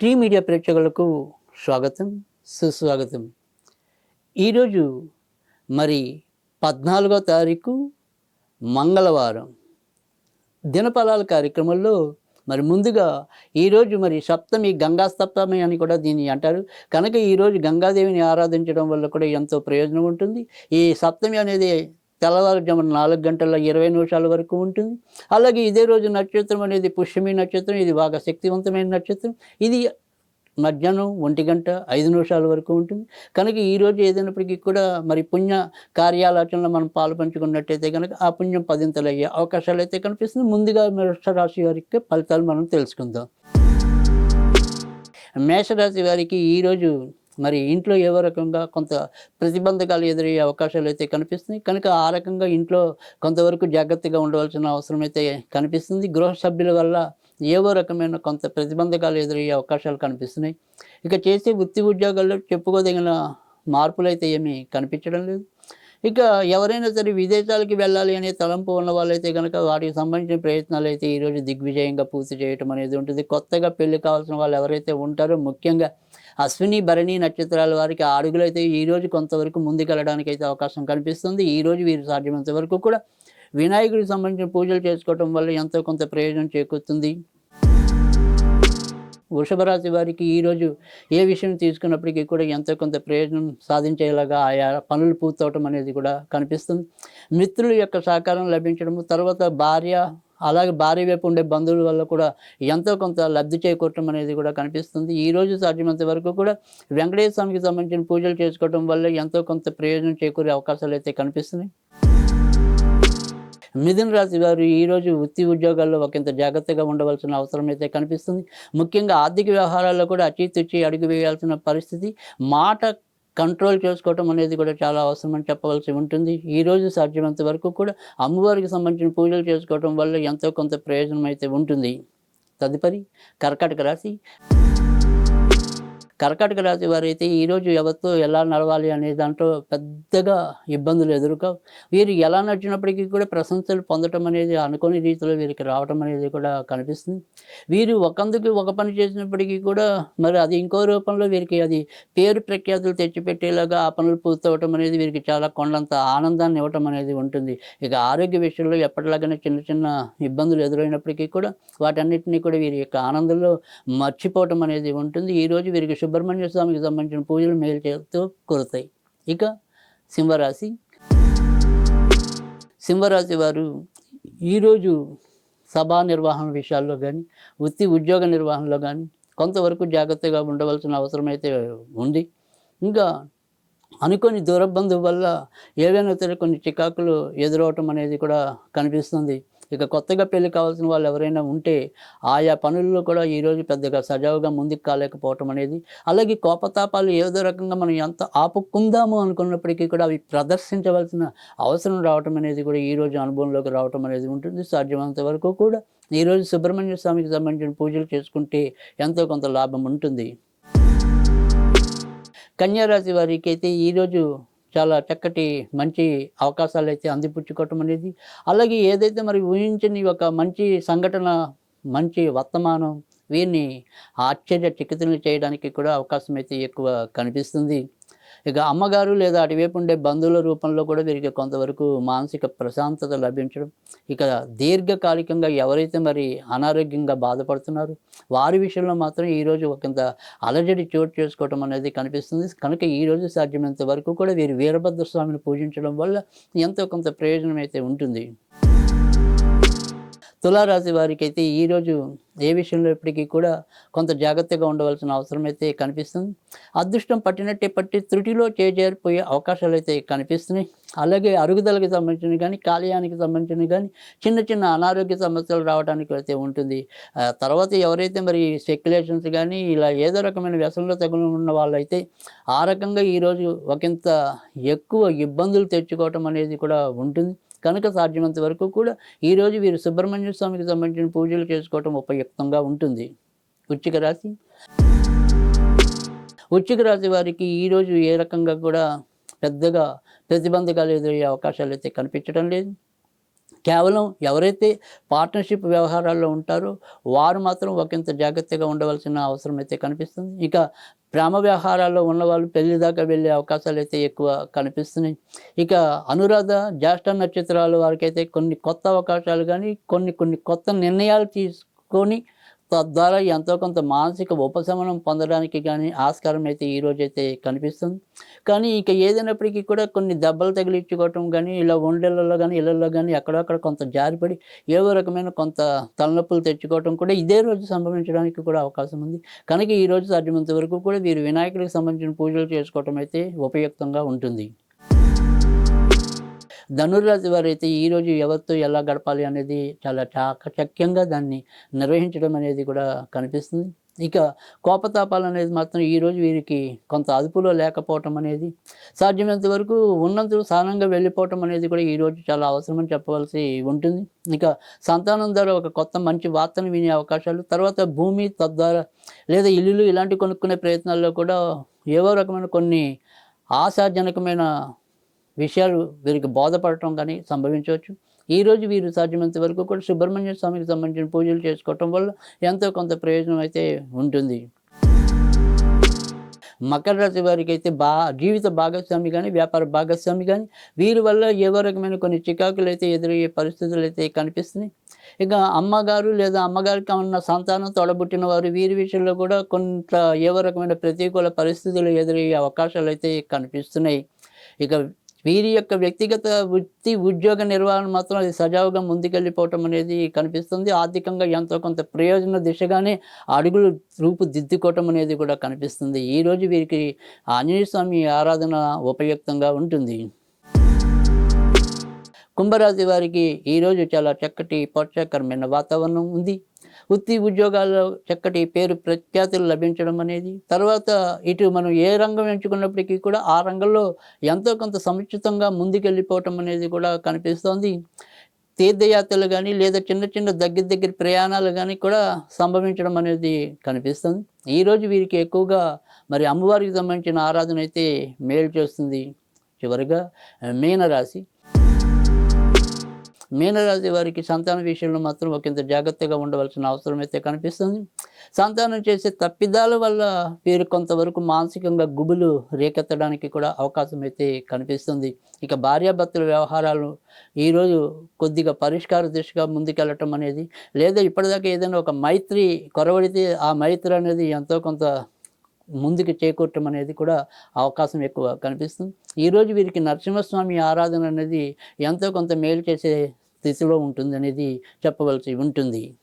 Tree media ప్రేక్షకులకు స్వాగతం, సుస్వాగతం. ఈరోజు మరి 14వ తారీఖు మంగళవారం దినఫలాల కార్యక్రమంలో మరి ముందుగా ఈరోజు మరి సప్తమి, గంగా సప్తమి అని కూడా దీన్ని అంటారు. కనుక ఈరోజు గంగాదేవిని ఆరాధించడం వల్ల కూడా ఎంతో ప్రయోజనం ఉంటుంది. ఈ సప్తమి అనేది తెల్లవారుజామున 4 గంటల 20 నిమిషాల వరకు ఉంటుంది. అలాగే ఇదే రోజు నక్షత్రం అనేది పుష్యమి నక్షత్రం. ఇది బాగా శక్తివంతమైన నక్షత్రం. ఇది మధ్యాహ్నం 1 గంట 5 నిమిషాల వరకు ఉంటుంది. కనుక ఈరోజు ఏదైనప్పటికీ కూడా మరి పుణ్య కార్యాలచనలో మనం పాలు పంచుకున్నట్టయితే కనుక ఆ పుణ్యం పదింతలు అయ్యే అవకాశాలు అయితే కనిపిస్తుంది. ముందుగా మేషరాశి వారికి ఫలితాలు మనం తెలుసుకుందాం. మేషరాశి వారికి ఈరోజు మరి ఇంట్లో ఏవో రకంగా కొంత ప్రతిబంధకాలు ఎదురయ్యే అవకాశాలు అయితే కనిపిస్తున్నాయి. కనుక ఆ రకంగా ఇంట్లో కొంతవరకు జాగ్రత్తగా ఉండవలసిన అవసరం అయితే కనిపిస్తుంది. గృహ సభ్యుల వల్ల ఏవో రకమైన కొంత ప్రతిబంధకాలు ఎదురయ్యే అవకాశాలు కనిపిస్తున్నాయి. ఇక చేసే వృత్తి ఉద్యోగాల్లో చెప్పుకోదగిన మార్పులు అయితే ఏమీ కనిపించడం లేదు. ఇక ఎవరైనా సరే విదేశాలకి వెళ్ళాలి అనే తలంపు ఉన్న వాళ్ళైతే కనుక వాటికి సంబంధించిన ప్రయత్నాలు అయితే ఈరోజు దిగ్విజయంగా పూర్తి చేయటం అనేది ఉంటుంది. కొత్తగా పెళ్లి కావాల్సిన వాళ్ళు ఎవరైతే ఉంటారో ముఖ్యంగా అశ్విని, భరణి నక్షత్రాల వారికి ఆ అడుగులు అయితే ఈరోజు కొంతవరకు ముందుకెళ్ళడానికి అయితే అవకాశం కనిపిస్తుంది. ఈరోజు వీరు సాధ్యమైనంత వరకు కూడా వినాయకుడికి సంబంధించిన పూజలు చేసుకోవటం వల్ల ఎంతో కొంత ప్రయోజనం చేకూరుతుంది. వృషభ రాశి వారికి ఈరోజు ఏ విషయం తీసుకున్నప్పటికీ కూడా ఎంతో కొంత ప్రయోజనం సాధించేలాగా ఆయా పనులు పూర్తవటం అనేది కూడా కనిపిస్తుంది. మిత్రుల యొక్క సహకారం లభించడము, తర్వాత అలాగే భార్య వైపు ఉండే బంధువుల వల్ల కూడా ఎంతో కొంత లబ్ధి చేకూరటం అనేది కూడా కనిపిస్తుంది. ఈరోజు సాధ్యమైనంత వరకు కూడా వెంకటేశ్వర స్వామికి సంబంధించిన పూజలు చేసుకోవడం వల్ల ఎంతో కొంత ప్రయోజనం చేకూరే అవకాశాలు అయితే కనిపిస్తున్నాయి. మిథున రాశి వారు ఈరోజు వృత్తి ఉద్యోగాల్లో ఒకంత జాగ్రత్తగా ఉండవలసిన అవసరం అయితే కనిపిస్తుంది. ముఖ్యంగా ఆర్థిక వ్యవహారాల్లో కూడా అచితుచి అడుగు వేయాల్సిన పరిస్థితి. మాట కంట్రోల్ చేసుకోవటం అనేది కూడా చాలా అవసరం అని చెప్పవలసి ఉంటుంది. ఈరోజు సాధ్యమైనంత వరకు కూడా అమ్మవారికి సంబంధించిన పూజలు చేసుకోవటం వల్ల ఎంతో కొంత ప్రయోజనం అయితే ఉంటుంది. తదుపరి కర్కాటక రాశి. కర్కాటక రాశి వారైతే ఈరోజు ఎవరితో ఎలా నడవాలి అనే దాంట్లో పెద్దగా ఇబ్బందులు ఎదురుకావు. వీరు ఎలా నడిచినప్పటికీ కూడా ప్రశంసలు పొందటం అనేది అనుకోని రీతిలో వీరికి రావటం అనేది కూడా కనిపిస్తుంది. వీరు ఒకందుకు ఒక పని చేసినప్పటికీ కూడా మరి అది ఇంకో రూపంలో వీరికి అది పేరు ప్రఖ్యాతులు తెచ్చిపెట్టేలాగా ఆ పనులు పూర్తవటం అనేది వీరికి చాలా కొండంత ఆనందాన్ని ఇవ్వటం అనేది ఉంటుంది. ఇక ఆరోగ్య విషయంలో ఎప్పటిలాగానే చిన్న చిన్న ఇబ్బందులు ఎదురైనప్పటికీ కూడా వాటన్నిటినీ కూడా వీరి యొక్క ఆనందంలో మర్చిపోవటం అనేది ఉంటుంది. ఈరోజు వీరికి సుబ్రహ్మణ్య స్వామికి సంబంధించిన పూజలు మేలు చేస్తూ కురుతాయి. ఇక సింహరాశి వారు ఈరోజు సభా నిర్వహణ విషయాల్లో కానీ వృత్తి ఉద్యోగ నిర్వహణలో కానీ కొంతవరకు జాగ్రత్తగా ఉండవలసిన అవసరం అయితే ఉంది. ఇంకా అనుకోని దూరబంధువు వల్ల ఏవైనా సరే కొన్ని చికాకులు ఎదురవటం అనేది కూడా కనిపిస్తుంది. ఇక కొత్తగా పెళ్లి కావాల్సిన వాళ్ళు ఎవరైనా ఉంటే ఆయా పనుల్లో కూడా ఈరోజు పెద్దగా సజావుగా ముందుకు కాలేకపోవటం అనేది, అలాగే కోపతాపాలు ఏదో రకంగా మనం ఎంత ఆపుకుందాము అనుకున్నప్పటికీ కూడా అవి ప్రదర్శించవలసిన అవసరం రావటం అనేది కూడా ఈరోజు అనుభవంలోకి రావటం అనేది ఉంటుంది. సాధ్యమైనంత వరకు కూడా ఈరోజు సుబ్రహ్మణ్య స్వామికి సంబంధించిన పూజలు చేసుకుంటే ఎంతో కొంత లాభం ఉంటుంది. కన్యారాశి వారికి అయితే ఈరోజు చాలా చక్కటి మంచి అవకాశాలు అయితే అందిపుచ్చుకోవటం అనేది, అలాగే ఏదైతే మరి ఊహించని ఒక మంచి సంఘటన, మంచి వర్తమానం వీరిని ఆశ్చర్యచకితులను చేయడానికి కూడా అవకాశం అయితే ఎక్కువ కనిపిస్తుంది. ఇక అమ్మగారు లేదా అటువైపు ఉండే బంధువుల రూపంలో కూడా వీరికి కొంతవరకు మానసిక ప్రశాంతత లభించడం, ఇక దీర్ఘకాలికంగా ఎవరైతే మరి అనారోగ్యంగా బాధపడుతున్నారో వారి విషయంలో మాత్రం ఈరోజు ఒకంత అలజడి చోటు చేసుకోవటం అనేది కనిపిస్తుంది. కనుక ఈరోజు సాధ్యమైనంత వరకు కూడా వీరు వీరభద్ర స్వామిని పూజించడం వల్ల ఎంతో కొంత ప్రయోజనం అయితే ఉంటుంది. తులారాశి వారికి అయితే ఈరోజు ఏ విషయంలో ఇప్పటికీ కూడా కొంత జాగ్రత్తగా ఉండవలసిన అవసరం అయితే కనిపిస్తుంది. అదృష్టం పట్టినట్టే పట్టి త్రుటిలో చేజారిపోయే అవకాశాలు అయితే కనిపిస్తున్నాయి. అలాగే అరుగుదలకి సంబంధించినవి కానీ కాలేయానికి సంబంధించినవి కానీ చిన్న చిన్న అనారోగ్య సమస్యలు రావడానికి అయితే ఉంటుంది. తర్వాత ఎవరైతే మరి స్పెక్యులేషన్స్ కానీ ఇలా ఏదో రకమైన వ్యసనంలో తగులు ఉన్న వాళ్ళైతే ఆ రకంగా ఈరోజు ఒకంత ఎక్కువ ఇబ్బందులు తెచ్చుకోవటం అనేది కూడా ఉంటుంది. కనుక సాధ్యమైనంత వరకు కూడా ఈరోజు వీరు సుబ్రహ్మణ్య స్వామికి సంబంధించిన పూజలు చేసుకోవటం ఉపయుక్తంగా ఉంటుంది. వృశ్చిక రాశి వారికి ఈరోజు ఏ రకంగా కూడా పెద్దగా ప్రతిబంధకాలు ఎదురయ్యే అవకాశాలు అయితే కనిపించడం లేదు. కేవలం ఎవరైతే పార్ట్నర్షిప్ వ్యవహారాల్లో ఉంటారో వారు మాత్రం ఒకంత జాగ్రత్తగా ఉండవలసిన అవసరం అయితే కనిపిస్తుంది. ఇక ప్రేమ వ్యవహారాల్లో ఉన్నవాళ్ళు పెళ్లి దాకా వెళ్ళే అవకాశాలు అయితే ఎక్కువ కనిపిస్తున్నాయి. ఇక అనురాధ, జ్యేష్ఠ నక్షత్రాల వారికైతే కొన్ని కొత్త అవకాశాలు కానీ కొన్ని కొత్త నిర్ణయాలు తీసుకొని తద్వారా ఎంతో కొంత మానసిక ఉపశమనం పొందడానికి కానీ ఆస్కారం అయితే ఈరోజైతే కనిపిస్తుంది. కానీ ఇక ఏదైనప్పటికీ కూడా కొన్ని దెబ్బలు తగిలించుకోవటం కానీ, ఇలా ఒంటెలలో కానీ ఇళ్లలో కానీ అక్కడక్కడ కొంత జారిపడి ఏవో రకమైన కొంత తలనొప్పులు తెచ్చుకోవటం కూడా ఇదే రోజు సంభవించడానికి కూడా అవకాశం ఉంది. కనుక ఈరోజు సాధ్యమైనంత వరకు కూడా వీరు వినాయకుడికి సంబంధించిన పూజలు చేసుకోవటం అయితే ఉపయుక్తంగా ఉంటుంది. ధనుర్రాశి వారైతే ఈరోజు ఎవరితో ఎలా గడపాలి అనేది చాలా చాకచక్యంగా దాన్ని నిర్వహించడం అనేది కూడా కనిపిస్తుంది. ఇక కోపతాపాలు అనేది మాత్రం ఈరోజు వీరికి కొంత అదుపులో లేకపోవటం అనేది, సాధ్యమైనంత వరకు ఉన్నంత సహనంగా వెళ్ళిపోవటం అనేది కూడా ఈరోజు చాలా అవసరమని చెప్పవలసి ఉంటుంది. ఇక సంతానం ద్వారా ఒక కొత్త మంచి వార్తను వినే అవకాశాలు, తర్వాత భూమి తద్వారా లేదా ఇల్లులు ఇలాంటివి కొనుక్కునే ప్రయత్నాల్లో కూడా ఏవో రకమైన కొన్ని ఆశాజనకమైన విషయాలు వీరికి బోధపడటం కానీ సంభవించవచ్చు. ఈరోజు వీరు సాధ్యమైనంత వరకు కూడా సుబ్రహ్మణ్య స్వామికి సంబంధించిన పూజలు చేసుకోవటం వల్ల ఎంతో కొంత ప్రయోజనం అయితే ఉంటుంది. మకర రాశి వారికి అయితే జీవిత భాగస్వామి కానీ, వ్యాపార భాగస్వామి కానీ వీరి వల్ల ఏవో రకమైన కొన్ని చికాకులు అయితే ఎదురయ్యే పరిస్థితులు అయితే కనిపిస్తున్నాయి. ఇక అమ్మగారు లేదా అమ్మగారికి ఉన్న సంతానం తోడబుట్టిన వారు వీరి విషయంలో కూడా కొంత ఏవో రకమైన ప్రతికూల పరిస్థితులు ఎదురయ్యే అవకాశాలు అయితే కనిపిస్తున్నాయి. ఇక వీరి యొక్క వ్యక్తిగత వృత్తి ఉద్యోగ నిర్వహణ మాత్రం అది సజావుగా ముందుకెళ్ళిపోవటం అనేది కనిపిస్తుంది. ఆర్థికంగా ఎంతో కొంత ప్రయోజన దిశగానే అడుగులు రూపుదిద్దుకోవటం అనేది కూడా కనిపిస్తుంది. ఈరోజు వీరికి ఆంజనేయ స్వామి ఆరాధన ఉపయుక్తంగా ఉంటుంది. కుంభరాశి వారికి ఈరోజు చాలా చక్కటి పోషకరమైన వాతావరణం ఉంది. వృత్తి ఉద్యోగాల్లో చక్కటి పేరు ప్రఖ్యాతులు లభించడం అనేది, తర్వాత ఇటు మనం ఏ రంగం ఎంచుకున్నప్పటికీ కూడా ఆ రంగంలో ఎంతో కొంత సముచితంగా ముందుకెళ్ళిపోవటం అనేది కూడా కనిపిస్తోంది. తీర్థయాత్రలు కానీ లేదా చిన్న దగ్గర ప్రయాణాలు కానీ కూడా సంభవించడం అనేది కనిపిస్తుంది. ఈరోజు వీరికి ఎక్కువగా మరి అమ్మవారికి సంబంధించిన ఆరాధన అయితే మేలు చేస్తుంది. చివరిగా మీనరాశి వారికి సంతాన విషయంలో మాత్రం ఒకంత జాగ్రత్తగా ఉండవలసిన అవసరం అయితే కనిపిస్తుంది. సంతానం చేసే తప్పిదాల వల్ల వీరు కొంతవరకు మానసికంగా గుబులు రేకెత్తడానికి కూడా అవకాశం అయితే కనిపిస్తుంది. ఇక భార్యాభర్తల వ్యవహారాలు ఈరోజు కొద్దిగా పరిష్కార దిశగా ముందుకెళ్ళటం అనేది, లేదా ఇప్పటిదాకా ఏదైనా ఒక మైత్రి కొరవడితే ఆ మైత్రి అనేది ఎంతో కొంత ముందుకు చేకూరటం అనేది కూడా అవకాశం ఎక్కువ కనిపిస్తుంది. ఈరోజు వీరికి నరసింహస్వామి ఆరాధన అనేది ఎంతో కొంత మేలు చేసే స్థితిలో ఉంటుంది అనేది చెప్పవలసి ఉంటుంది.